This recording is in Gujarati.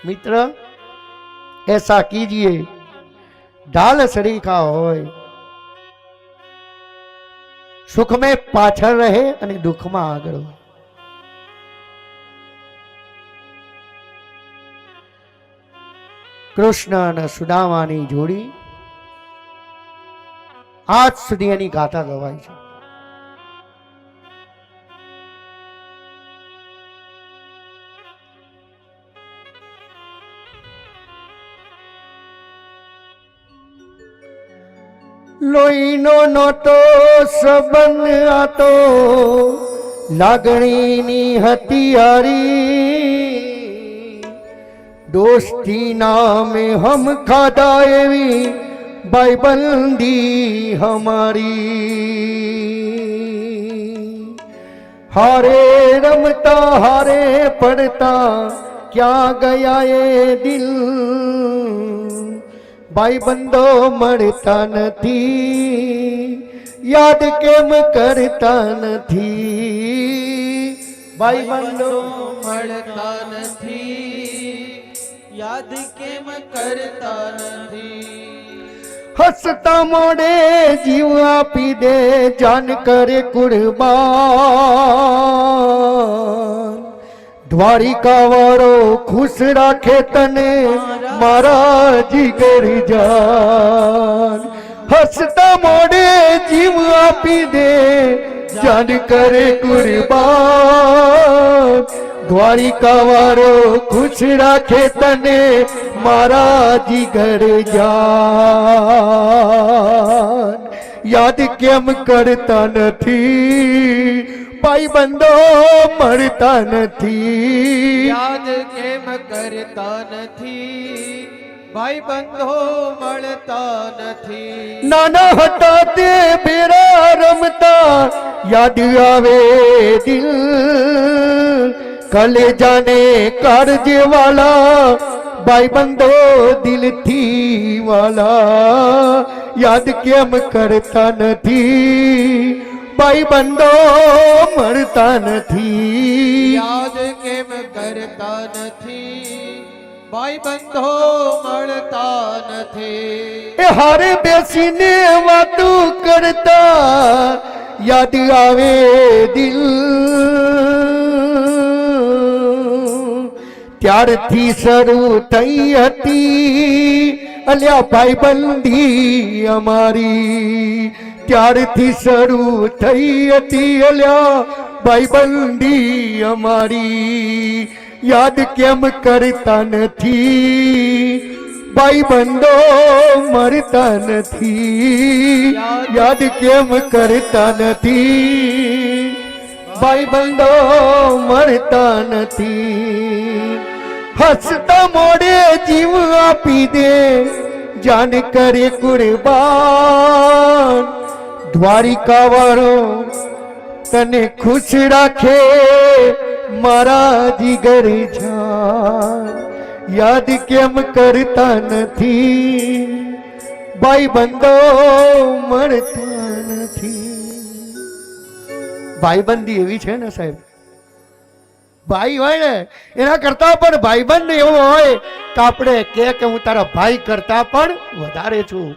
मित्र ऐसा कीजिए, ढाल सरीखा होय, सुख में पाछळ रहे અને દુઃખમાં આગળ હોય। કૃષ્ણ અને સુદામાની જોડી આજ સુધી એની ગાથા ગવાય છે। લોહીનો નહોતો સંબંધ આતો લાગણીની હતી હારી, દોસ્તી નામે હમ ખાધા એવી ભાઈબંધી હમારી। હારે રમતા હારે પડતા ક્યાં ગયા એ દિલ, ભાઈબંધો મળતા નથી યાદ કેમ કરતા નથી, ભાઈબંધો મળતા નથી યાદ કેમ કરતા નથી। હસતા મોડે જીવ આપી દે જાન કરે કુરબાન, દ્વારિકા વાળો ખુશ રાખે તને મારા જીગર જાન। હસતા મોડે જીવ આપી દે જાન કરે કુરબાન, દ્વારિકા વાળો ખુશ રાખે તને મારા જીગર જાન। યાદ કેમ કરતા નથી ભાઈબંધો મળતા નથી, યાદ કેમ કરતા નથી ભાઈબંધો મળતા નથી। નાના હતા તે ભેરા રમતા યાદ આવે દિલ, કલેજાને કાળજે વાલા ભાઈબંધો દિલથી વાલા, યાદ કેમ કરતા નથી ભાઈબંધો મળતા નથી, યાદ કેમ કરતા નથી ભાઈબંધો મળતા નથી। એ હારે બેસીને વાતું કરતા યાદ આવે દિલ, ત્યારથી શરૂ થઈ હતી અલ્યા ભાઈબંધી અમારી, ત્યારથી શરૂ થઈ હતી અલ્યા ભાઈબંધી અમારી। યાદ કેમ કરતા નથી ભાઈબંધો મરતા નથી, યાદ કેમ કરતા નથી ભાઈબંધો મરતા નથી। હસતા મોડે જીવ આપી દે જાન કરે કુરબાન, દ્વારિકા વાળો તને ખુશ રાખે મારા જીગર જાન। યાદ કેમ કરતા નથી ભાઈબંધો મળતા નથી। ભાઈબંધી એવી છે ને સાહેબ, ભાઈ હોય ને એના કરતા પણ ભાઈબંધ એવો હોય કે આપણે કે હું તારા ભાઈ કરતા પણ વધારે છું।